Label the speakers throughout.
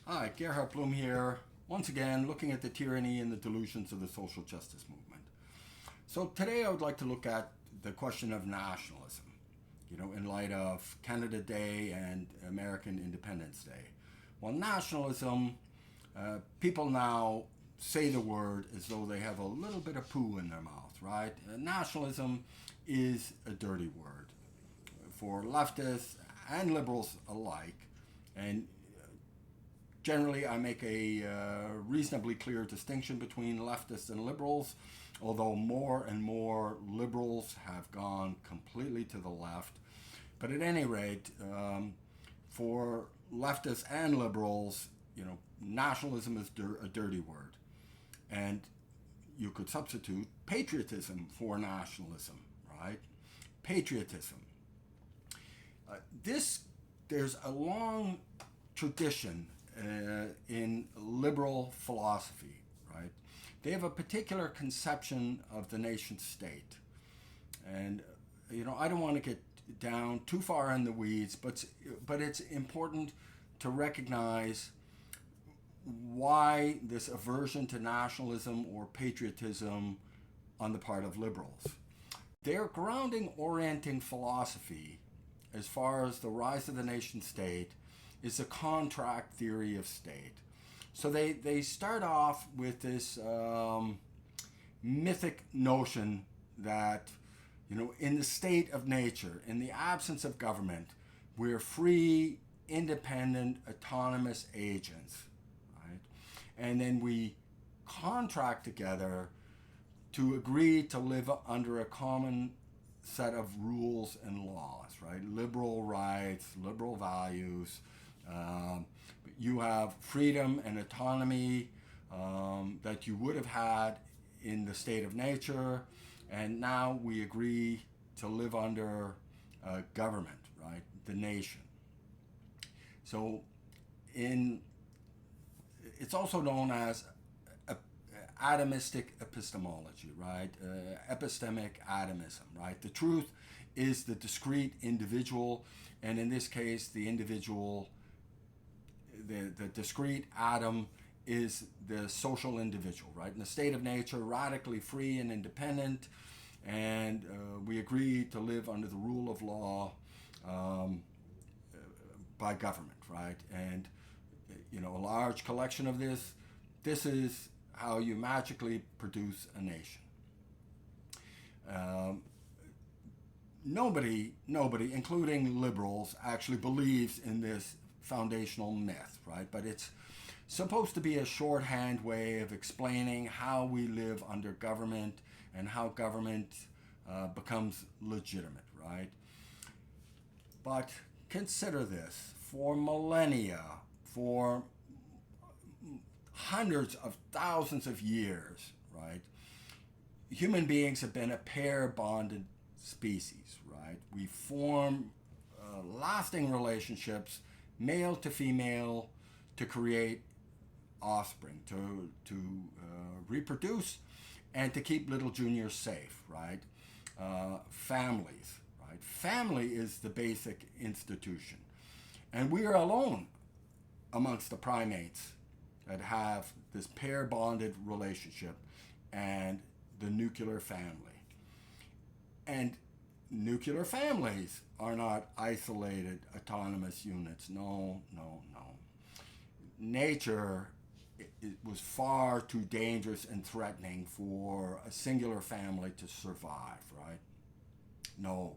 Speaker 1: Hi, Gerhard Bloom here, once again looking at the tyranny and the delusions of the social justice movement. So today I would like to look at the question of nationalism, in light of Canada Day and American Independence Day. Well, nationalism, people now say the word as though they have a little bit of poo in their mouth, right? Nationalism is a dirty word for leftists and liberals alike, and generally, I make a reasonably clear distinction between leftists and liberals, although more and more liberals have gone completely to the left. But at any rate, for leftists and liberals, nationalism is a dirty word. And you could substitute patriotism for nationalism, right? Patriotism. There's a long tradition in liberal philosophy, right? They have a particular conception of the nation state. And, I don't want to get down too far in the weeds, but it's important to recognize why this aversion to nationalism or patriotism on the part of liberals. Their grounding orienting philosophy, as far as the rise of the nation state, is a contract theory of state. So they start off with this mythic notion that, in the state of nature, in the absence of government, we're free, independent, autonomous agents, right? And then we contract together to agree to live under a common set of rules and laws, right? Liberal rights, liberal values. You have freedom and autonomy that you would have had in the state of nature, and now we agree to live under government, right? The nation. So, it's also known as atomistic epistemology, right? Epistemic atomism, right? The truth is the discrete individual, and in this case, the individual. The discrete atom is the social individual, right? In the state of nature, radically free and independent, and we agree to live under the rule of law by government, right? And, a large collection of this is how you magically produce a nation. Nobody, including liberals, actually believes in this foundational myth, right? But it's supposed to be a shorthand way of explaining how we live under government and how government becomes legitimate, right? But consider this: for millennia, for hundreds of thousands of years, right, human beings have been a pair-bonded species, right? We form lasting relationships, male to female, to create offspring, to reproduce, and to keep little juniors safe, right? Families, right? Family is the basic institution. And we are alone amongst the primates that have this pair-bonded relationship and the nuclear family. And nuclear families are not isolated, autonomous units. No. Nature was far too dangerous and threatening for a singular family to survive, right? No.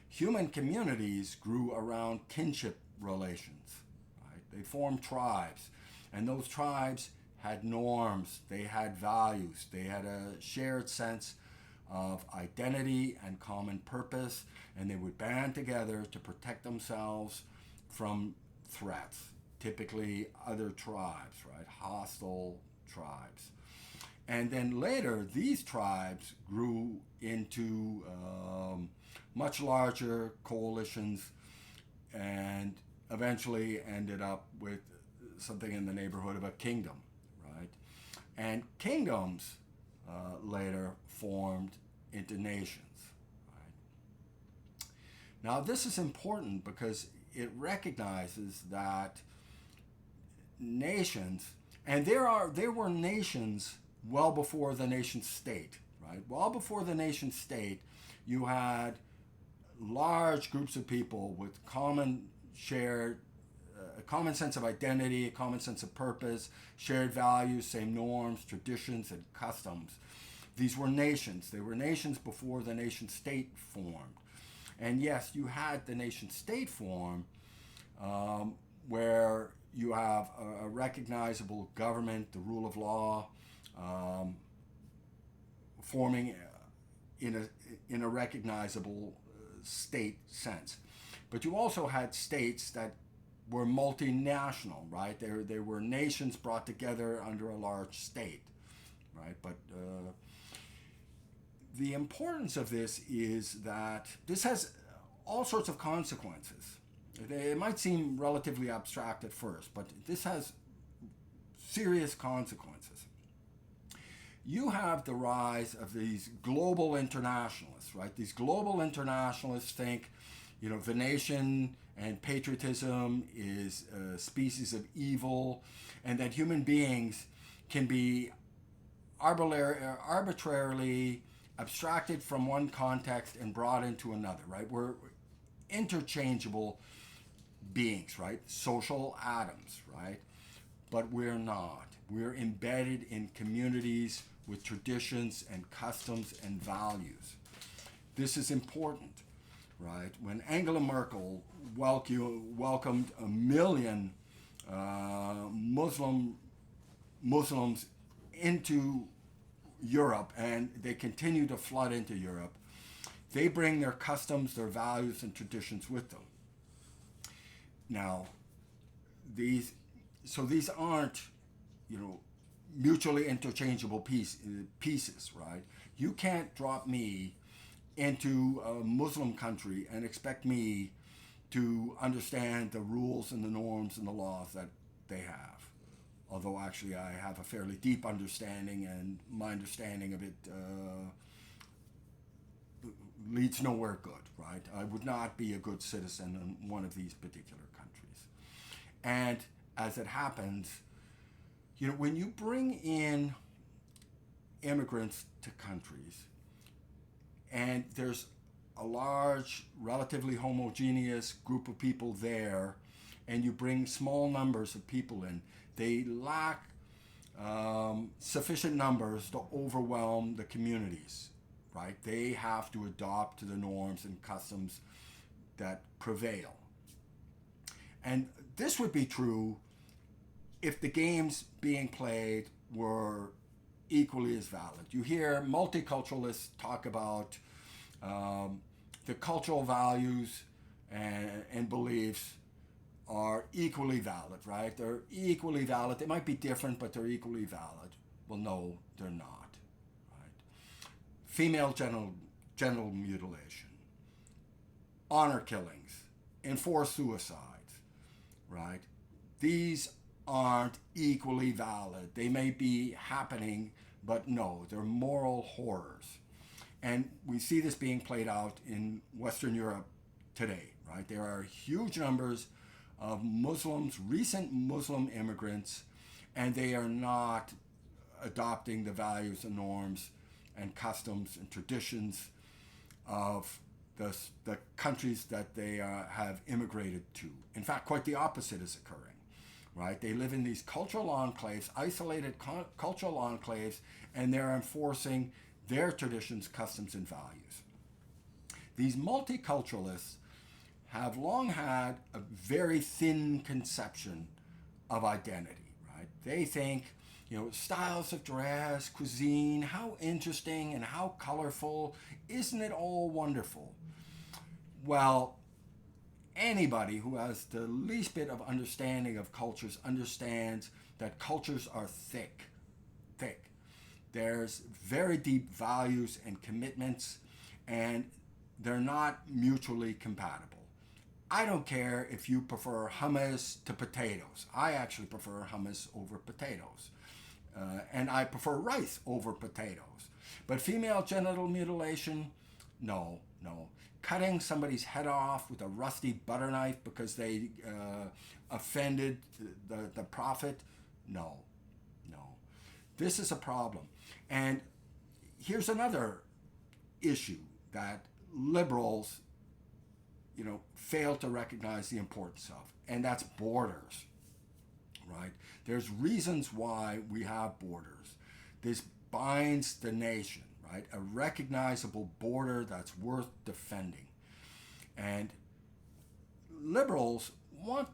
Speaker 1: Human communities grew around kinship relations, right? They formed tribes, and those tribes had norms, they had values, they had a shared sense of identity and common purpose, and they would band together to protect themselves from threats, typically other tribes, right? Hostile tribes. And then later, these tribes grew into much larger coalitions and eventually ended up with something in the neighborhood of a kingdom, right? And kingdoms later formed into nations, right? Now, this is important because it recognizes that nations, and there were nations well before the nation state, right? Well before the nation state, you had large groups of people with a common sense of identity, a common sense of purpose, shared values, same norms, traditions, and customs. These were nations. They were nations before the nation state formed. And yes, you had the nation state form, where you have a recognizable government, the rule of law, forming in a recognizable state sense. But you also had states that were multinational, right? They were nations brought together under a large state, right? But the importance of this is that this has all sorts of consequences. It might seem relatively abstract at first, but this has serious consequences. You have the rise of these global internationalists, right? These global internationalists think, the nation and patriotism is a species of evil, and that human beings can be arbitrarily abstracted from one context and brought into another, right? We're interchangeable beings, right? Social atoms, right? But we're not. We're embedded in communities with traditions and customs and values. This is important, right? When Angela Merkel welcomed 1 million Muslims into Europe, and they continue to flood into Europe, they bring their customs, their values, and traditions with them. Now, these aren't, mutually interchangeable pieces, right? You can't drop me into a Muslim country and expect me to understand the rules and the norms and the laws that they have. Although actually I have a fairly deep understanding, and my understanding of it leads nowhere good, right? I would not be a good citizen in one of these particular countries. And as it happens, when you bring in immigrants to countries, and there's a large, relatively homogeneous group of people there, and you bring small numbers of people in, they lack sufficient numbers to overwhelm the communities, right? They have to adopt to the norms and customs that prevail. And this would be true if the games being played were equally as valid. You hear multiculturalists talk about the cultural values and beliefs are equally valid, right? They're equally valid. They might be different, but they're equally valid. Well, no, they're not, right? Female genital mutilation, honor killings, enforced suicides, right? These aren't equally valid. They may be happening, but no, they're moral horrors. And we see this being played out in Western Europe today, right? There are huge numbers of Muslims, recent Muslim immigrants, and they are not adopting the values and norms and customs and traditions of the countries that they have immigrated to. In fact, quite the opposite is occurring, right? They live in these cultural enclaves, isolated cultural enclaves, and they're enforcing their traditions, customs, and values. These multiculturalists have long had a very thin conception of identity, right? They think, styles of dress, cuisine, how interesting and how colorful, isn't it all wonderful? Well, anybody who has the least bit of understanding of cultures understands that cultures are thick. There's very deep values and commitments, and they're not mutually compatible. I don't care if you prefer hummus to potatoes. I actually prefer hummus over potatoes. And I prefer rice over potatoes. But female genital mutilation, no. cutting somebody's head off with a rusty butter knife because they offended the prophet? No, no. This is a problem. And here's another issue that liberals, fail to recognize the importance of, and that's borders, right? There's reasons why we have borders. This binds the nation, right? A recognizable border that's worth defending. And liberals want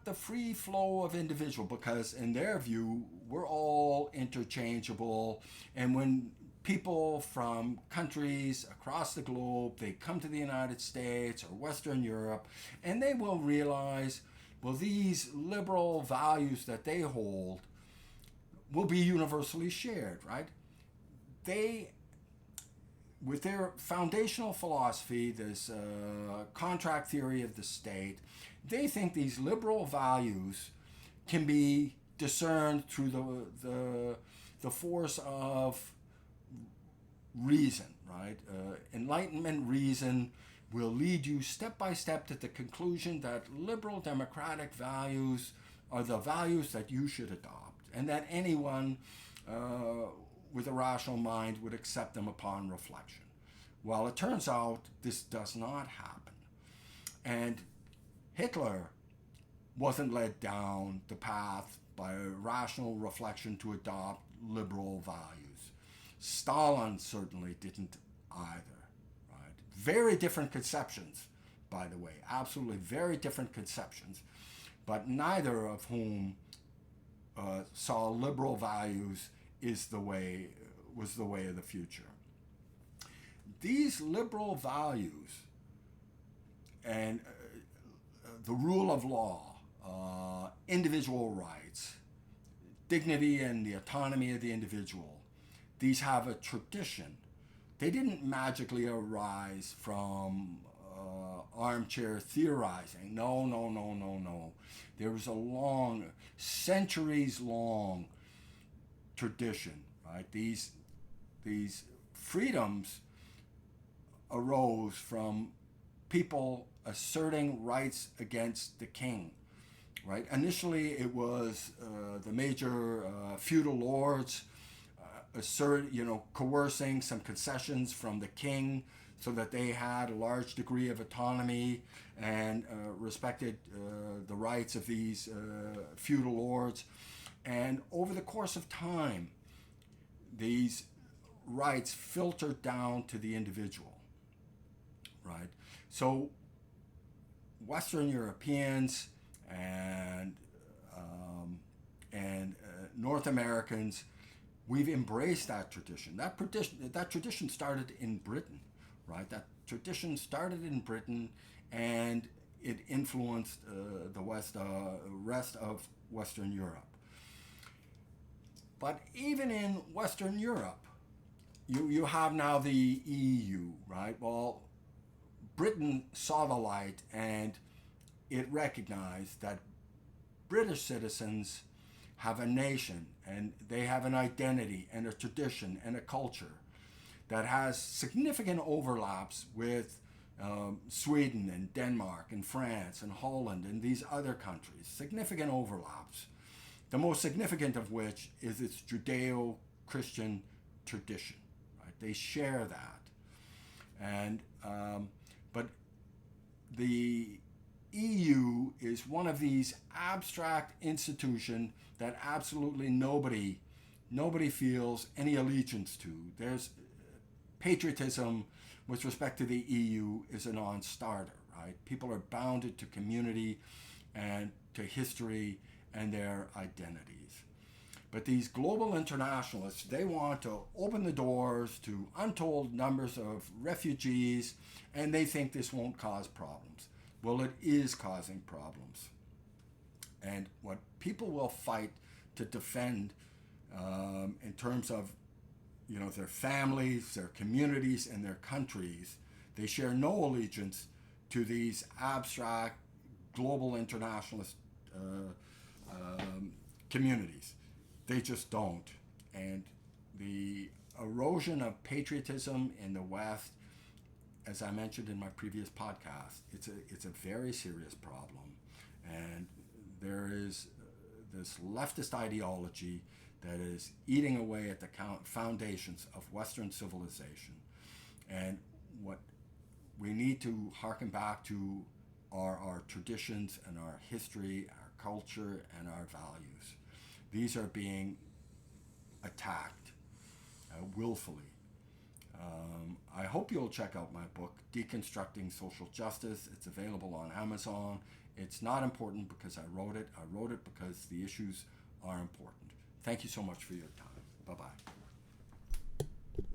Speaker 1: the free flow of individual, because in their view, we're all interchangeable. And when people from countries across the globe, they come to the United States or Western Europe, and they will realize, well, these liberal values that they hold will be universally shared, right? They, with their foundational philosophy, this contract theory of the state, they think these liberal values can be discerned through the force of reason, right? Enlightenment reason will lead you step by step to the conclusion that liberal democratic values are the values that you should adopt, and that anyone with a rational mind would accept them upon reflection. Well, it turns out this does not happen. And Hitler wasn't led down the path by rational reflection to adopt liberal values. Stalin certainly didn't either, right? Very different conceptions, by the way, absolutely very different conceptions, but neither of whom saw liberal values was the way of the future. These liberal values and the rule of law, individual rights, dignity and the autonomy of the individual, these have a tradition. They didn't magically arise from armchair theorizing. No. There was a long, centuries-long tradition, right? These freedoms arose from people asserting rights against the king, right? Initially, it was the major feudal lords coercing some concessions from the king so that they had a large degree of autonomy and respected the rights of these feudal lords. And over the course of time, these rights filtered down to the individual, right? So Western Europeans and North Americans, we've embraced that tradition. That tradition started in Britain, right? That tradition started in Britain, and it influenced the rest of Western Europe. But even in Western Europe, you have now the EU, right? Well, Britain saw the light, and it recognized that British citizens have a nation, and they have an identity and a tradition and a culture that has significant overlaps with Sweden and Denmark and France and Holland and these other countries. Significant overlaps. The most significant of which is its Judeo-Christian tradition. Right? They share that. And but the EU is one of these abstract institutions that absolutely nobody feels any allegiance to. There's patriotism with respect to the EU is a non-starter, right? People are bounded to community and to history and their identities. But these global internationalists, they want to open the doors to untold numbers of refugees, and they think this won't cause problems. Well, it is causing problems. And what people will fight to defend in terms of their families, their communities, and their countries, they share no allegiance to these abstract global internationalist communities. They just don't. And the erosion of patriotism in the West as I mentioned in my previous podcast, it's a very serious problem, and there is this leftist ideology that is eating away at the foundations of Western civilization. And what we need to harken back to are our traditions and our history, our culture, and our values. These are being attacked willfully. I hope you'll check out my book, Deconstructing Social Justice. It's available on Amazon. It's not important because I wrote it. I wrote it because the issues are important. Thank you so much for your time. Bye-bye.